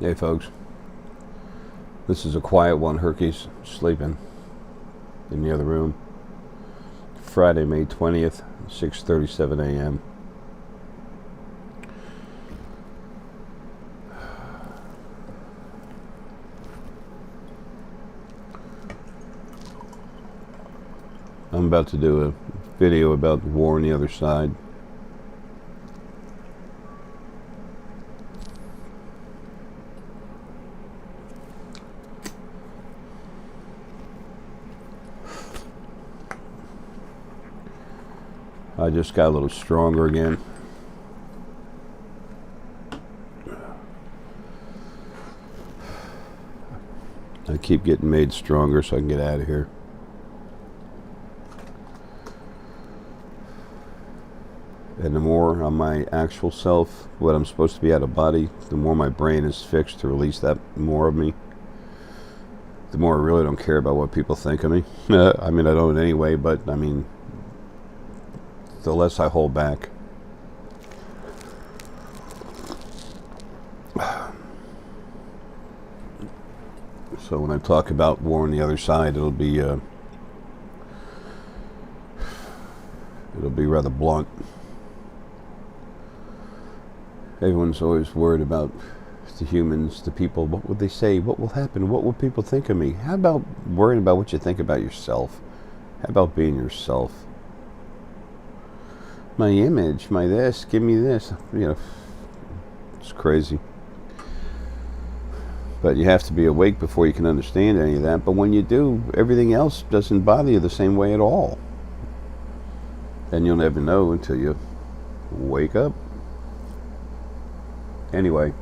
Hey folks, this is a quiet one. Herky's sleeping in the other room. Friday, May 20th, 6:37 a.m. I'm about to do a video about war on the other side. I just got a little stronger again. I keep getting made stronger so I can get out of here. And the more on my actual self, what I'm supposed to be out of body, the more my brain is fixed to release that more of me. The more I really don't care about what people think of me. I mean, I don't anyway, but I mean, the less I hold back. So when I talk about war on the other side, it'll be rather blunt. Everyone's always worried about the humans, the people. What would they say? What will happen? What will people think of me? How about worrying about what you think about yourself? How about being yourself? My image, my this, give me this. You know, it's crazy. But you have to be awake before you can understand any of that. But when you do, everything else doesn't bother you the same way at all. And you'll never know until you wake up. Anyway,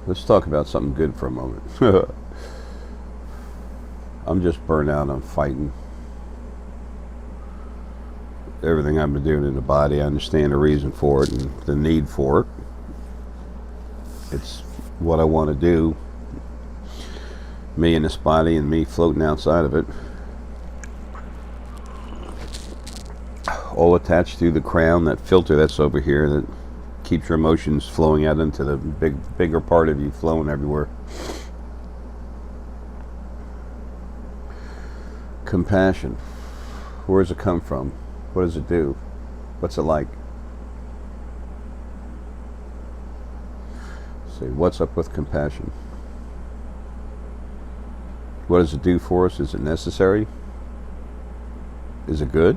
let's talk about something good for a moment. I'm just burnt out on fighting. Everything I've been doing in the body, I understand the reason for it and the need for it. It's what I want to do. Me in this body and me floating outside of it. All attached through the crown, that filter that's over here that keeps your emotions flowing out into the bigger part of you, flowing everywhere. Compassion. Where does it come from? What does it do? What's it like? Say, what's up with compassion? What does it do for us? Is it necessary? Is it good?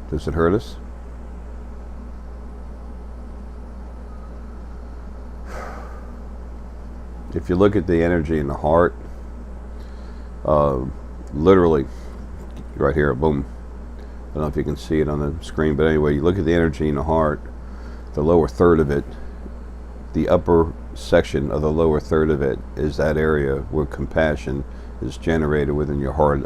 Does it hurt us? If you look at the energy in the heart, literally, right here, boom. I don't know if you can see it on the screen, but anyway, you look at the energy in the heart, the lower third of it, the upper section of the lower third of it is that area where compassion is generated within your heart,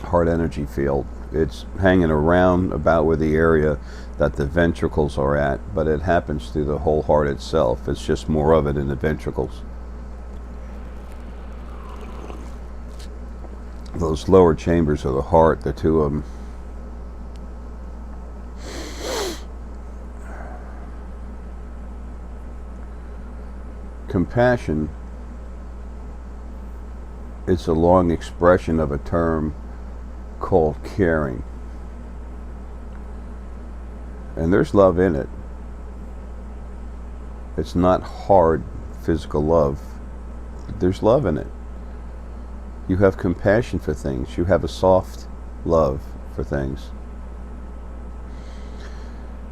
heart energy field. It's hanging around about where the area that the ventricles are at, but it happens through the whole heart itself. It's just more of it in the ventricles. Those lower chambers of the heart, the two of them. Compassion is a long expression of a term called caring. And there's love in it. It's not hard physical love, but there's love in it. You have compassion for things. You have a soft love for things.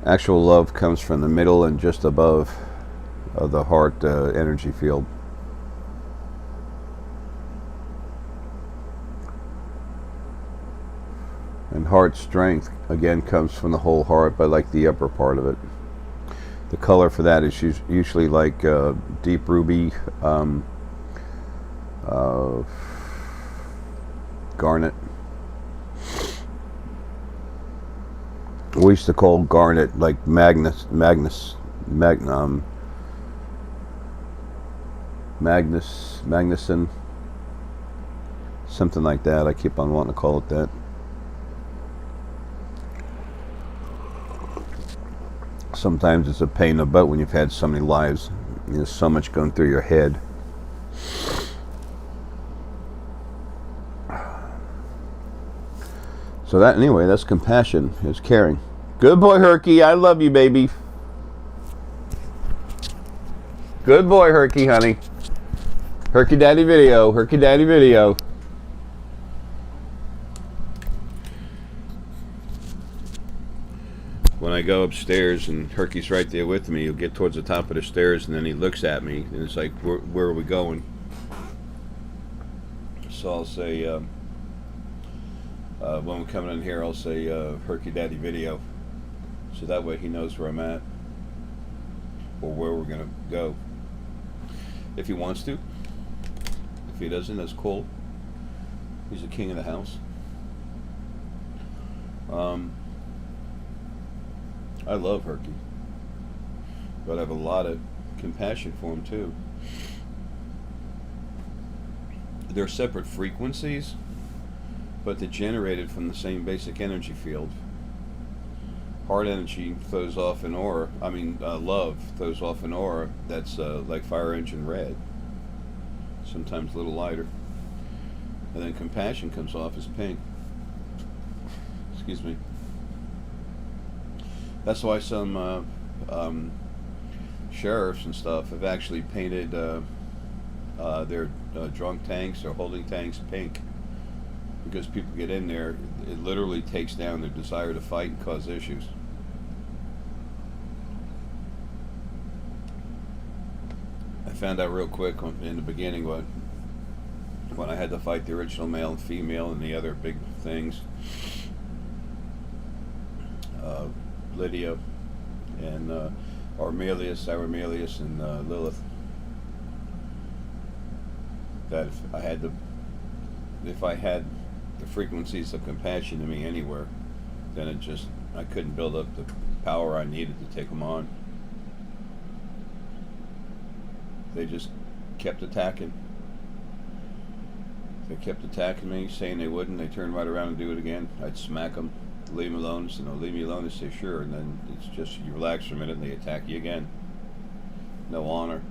Actual love comes from the middle and just above of the heart energy field. And heart strength, again, comes from the whole heart, but like the upper part of it. The color for that is usually like deep ruby, garnet. We used to call garnet like magnuson, something like that. I keep on wanting to call it that. sometimes it's a pain in the butt when you've had so many lives. There's so much going through your head. So that, anyway, that's compassion, is caring. Good boy, Herky. I love you, baby. Good boy, Herky, honey. Herky Daddy video. Herky Daddy video. When I go upstairs and Herky's right there with me, he'll get towards the top of the stairs and then he looks at me and it's like, where are we going? So I'll say, when we're coming in here, I'll say, Herky Daddy video. So that way he knows where I'm at or where we're going to go. If he wants to. If he doesn't, that's cool. He's the king of the house. I love Herky, but I have a lot of compassion for him too. They're separate frequencies, but they're generated from the same basic energy field. Heart energy throws off an aura, love throws off an aura that's like fire engine red, sometimes a little lighter. And then compassion comes off as pink. Excuse me. That's why some sheriffs and stuff have actually painted their drunk tanks or holding tanks pink, because people get in there, it literally takes down their desire to fight and cause issues. I found out real quick in the beginning when I had to fight the original male and female and the other big things. Lydia and Armelius and Lilith. That if I had the frequencies of compassion in me anywhere, then I couldn't build up the power I needed to take them on. They just kept attacking. They kept attacking me, saying they wouldn't. They turned right around and do it again. I'd smack them. Leave them alone. So, no, leave me alone. They say sure, and then it's just you relax for a minute and they attack you again. No honor.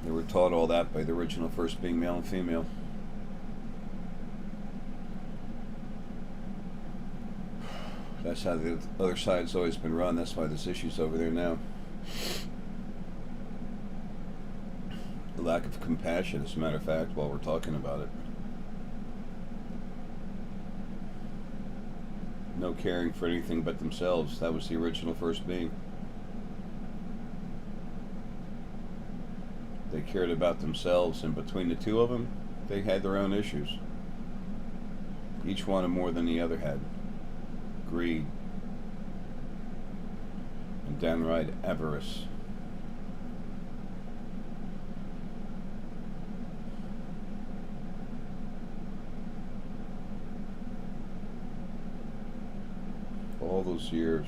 They were taught all that by the original first being male and female. That's how the other side's always been run. That's why there's issues over there now. The lack of compassion, as a matter of fact, while we're talking about it. No caring for anything but themselves. That was the original first being. They cared about themselves, and between the two of them, they had their own issues. Each wanted more than the other had. Greed. And downright avarice. All those years.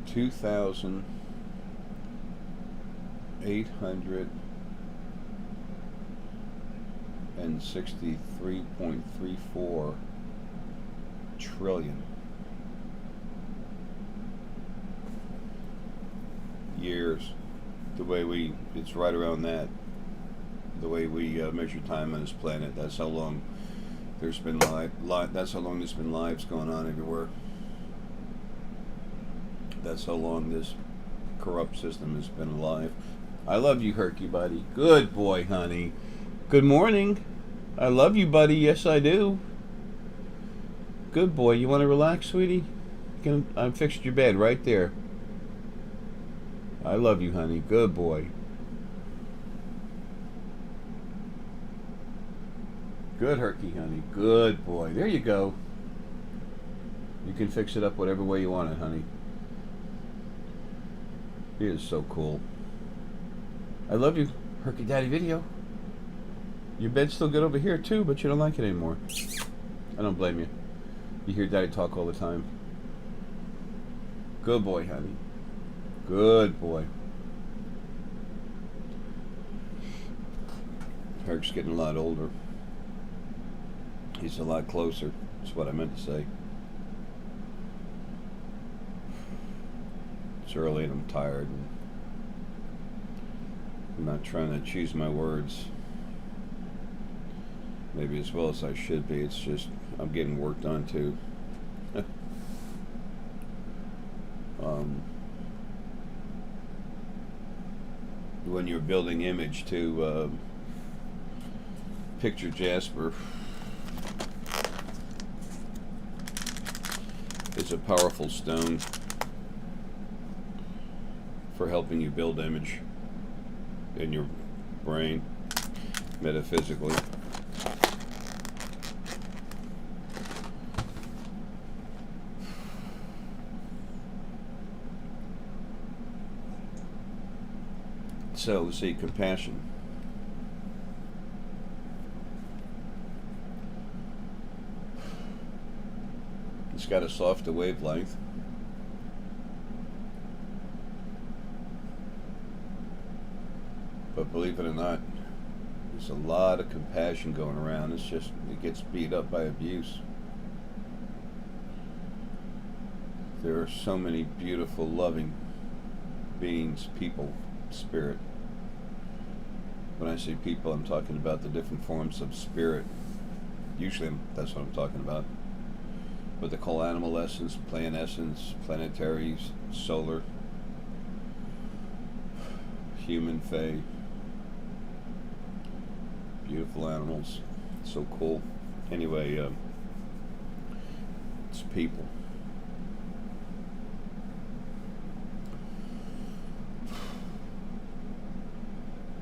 2,863.34 trillion years. The way it's right around that. The way we measure time on this planet. That's how long there's been that's how long there's been lives going on everywhere. That's how long this corrupt system has been alive. I love you, Herky buddy. Good boy, honey. Good morning. I love you, buddy. Yes, I do. Good boy. You want to relax, sweetie? I fixed your bed right there. I love you, honey. Good boy. Good, Herky, honey. Good boy. There you go. You can fix it up whatever way you want it, honey. He is so cool. I love you, Herky Daddy video. Your bed's still good over here too, but you don't like it anymore. I don't blame you. You hear Daddy talk all the time. Good boy, honey. Good boy. Herc's getting a lot older. He's a lot closer. That's what I meant to say. It's early and I'm tired, and I'm not trying to choose my words maybe as well as I should be. It's just I'm getting work done too. When you're building image to picture Jasper is a powerful stone for helping you build image in your brain metaphysically. So, let's see, compassion. It's got a softer wavelength. But believe it or not, there's a lot of compassion going around. It's just, it gets beat up by abuse. There are so many beautiful, loving beings, people, spirit. When I say people, I'm talking about the different forms of spirit. Usually that's what I'm talking about. What they call animal essence, plant essence, planetaries, solar, human, fae. Beautiful animals. So cool. Anyway, it's people.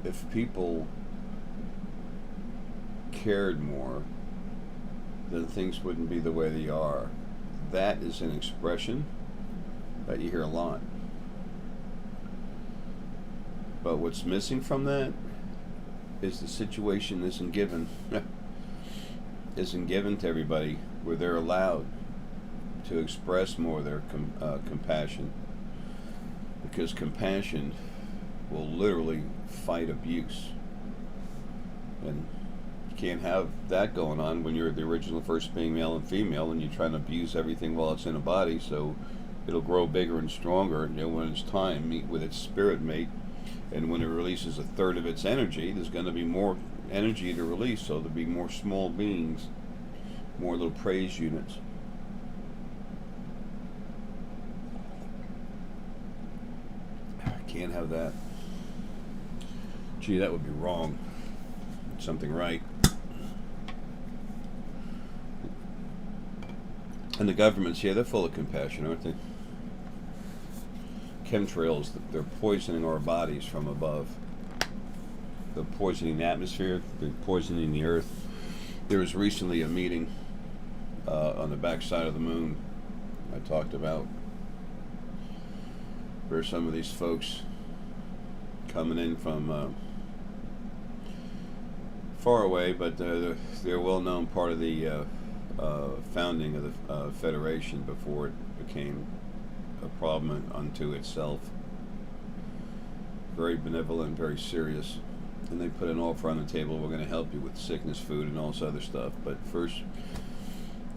If people cared more, then things wouldn't be the way they are. That is an expression that you hear a lot. But what's missing from that is the situation isn't given to everybody where they're allowed to express more of their compassion, because compassion will literally fight abuse, and you can't have that going on when you're the original first being, male and female, and you're trying to abuse everything while it's in a body, so it'll grow bigger and stronger, and when it's time, meet with its spirit mate, and when it releases a third of its energy, there's going to be more energy to release, so there'll be more small beings, more little praise units. Can't have that. Gee, that would be wrong. Something right. And the governments, yeah, they're full of compassion, aren't they? Chemtrails, they're poisoning our bodies from above. They're poisoning the atmosphere, they're poisoning the earth. There was recently a meeting on the backside of the moon I talked about, where some of these folks coming in from far away, but they're a well-known part of the founding of the Federation before it became a problem unto itself. Very benevolent, very serious, and they put an offer on the table. We're going to help you with sickness, food, and all this other stuff. But first,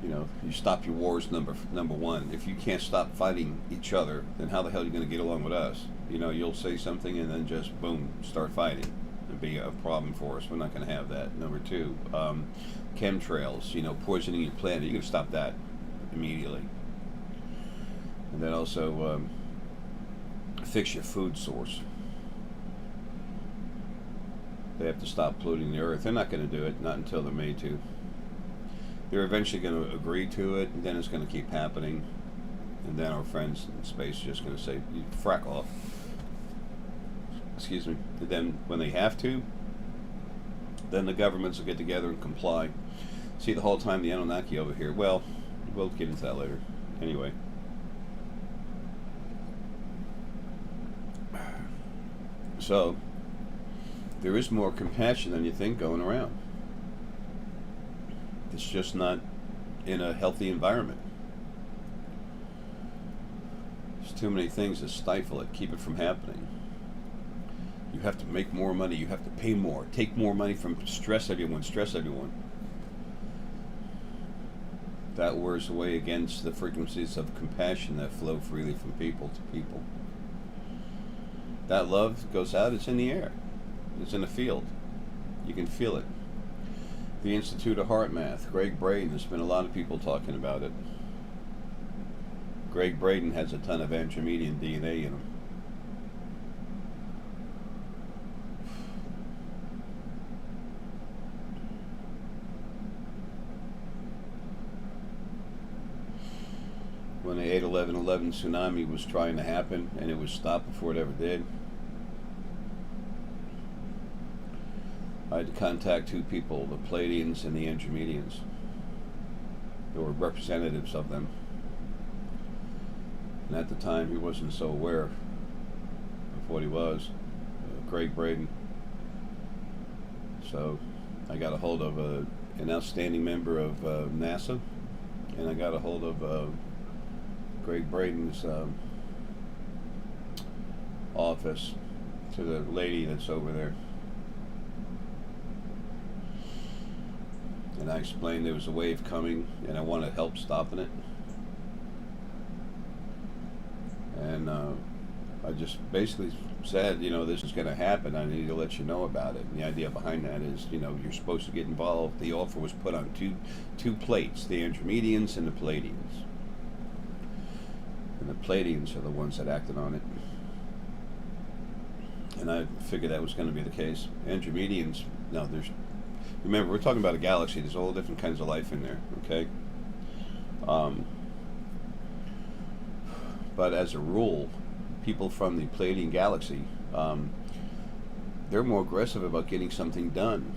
you stop your wars. Number one. If you can't stop fighting each other, then how the hell are you going to get along with us? You'll say something and then just boom, start fighting. It'd be a problem for us. We're not going to have that. Number two, chemtrails. Poisoning your planet. You're going to stop that immediately. And then also fix your food source. They have to stop polluting the earth. They're not going to do it, not until they're made to. They're eventually going to agree to it, and then it's going to keep happening. And then our friends in space are just going to say, "You frack off." Excuse me. And then when they have to, then the governments will get together and comply. See, the whole time the Anunnaki over here. Well, we'll get into that later. Anyway. So, there is more compassion than you think going around. It's just not in a healthy environment. There's too many things that stifle it, keep it from happening. You have to make more money, you have to pay more, take more money from stress everyone. That wears away against the frequencies of compassion that flow freely from people to people. That love goes out, it's in the air. It's in the field. You can feel it. The Institute of Heart Math, Greg Braden, there's been a lot of people talking about it. Greg Braden has a ton of Andromedian DNA in him. When the 8/11/11 tsunami was trying to happen, and it was stopped before it ever did, I had to contact two people, the Pleiadians and the Andromedians. There were representatives of them. And at the time, he wasn't so aware of what he was, Greg Braden. So I got a hold of an outstanding member of NASA, and I got a hold of Greg Braden's office, to the lady that's over there. And I explained there was a wave coming and I wanted help stopping it. And I just basically said, this is going to happen. I need to let you know about it. And the idea behind that is, you're supposed to get involved. The offer was put on two plates, the Andromedians and the Pleiadians. And the Pleiadians are the ones that acted on it. And I figured that was going to be the case. Andromedians, no, remember, we're talking about a galaxy. There's all different kinds of life in there, okay? But as a rule, people from the Pleiadian galaxy, they're more aggressive about getting something done.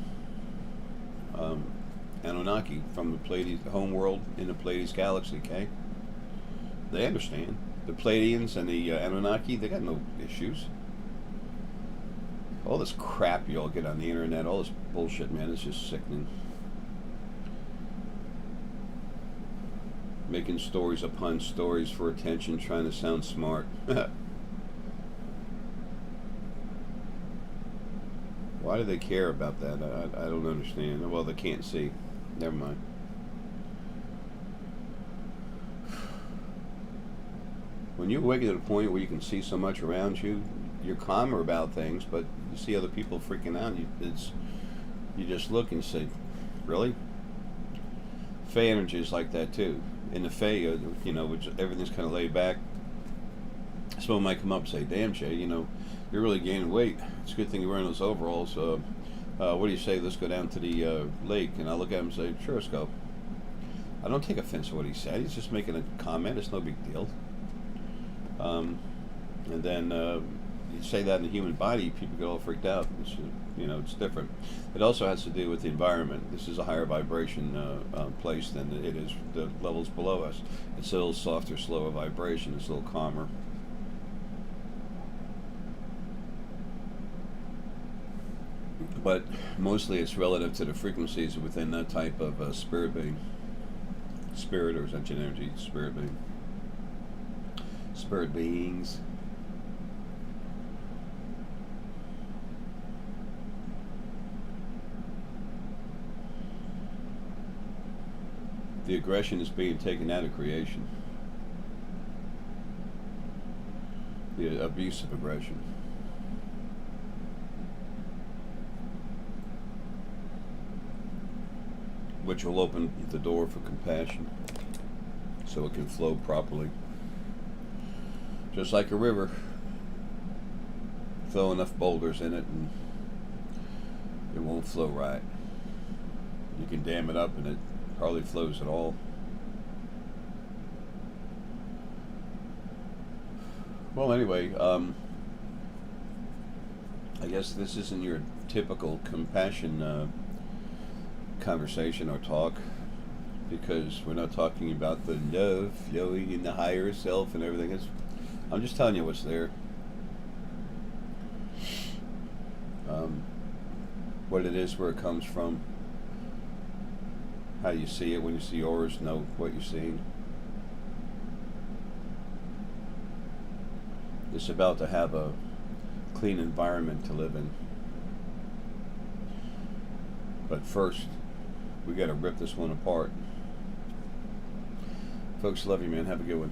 Anunnaki from the Pleiades, the home world in the Pleiades galaxy, okay? They understand. The Pleiadians and the Anunnaki, they got no issues. All this crap you all get on the internet, all this bullshit, man, it's just sickening. Making stories upon stories for attention, trying to sound smart. Why do they care about that? I don't understand. Well, they can't see. Never mind. When you awaken to the point where you can see so much around you, you're calmer about things, but you see other people freaking out, you just look and say, really? Fey energy is like that too. In the Fey, which everything's kind of laid back, someone might come up and say, damn, Jay, you're really gaining weight. It's a good thing you're wearing those overalls. What do you say, let's go down to the lake? And I look at him and say, sure, let's go. I don't take offense to what he said. He's just making a comment. It's no big deal. And then you say that in the human body, people get all freaked out. It's different. It also has to do with the environment. This is a higher vibration place than it is the levels below us. It's a little softer, slower vibration. It's a little calmer. But mostly it's relative to the frequencies within that type of spirit being. Spirit or sentient energy, spirit being. Spirit beings. The aggression is being taken out of creation. The abuse of aggression. Which will open the door for compassion so it can flow properly. Just like a river. Throw enough boulders in it and it won't flow right. You can dam it up and it hardly flows at all. Well, anyway, I guess this isn't your typical compassion conversation or talk, because we're not talking about the love flowing in the higher self and everything. I'm just telling you what's there. What it is, where it comes from, how you see it. When you see yours, know what you're seeing. It's about to have a clean environment to live in. But first, we got to rip this one apart. Folks, love you, man. Have a good one.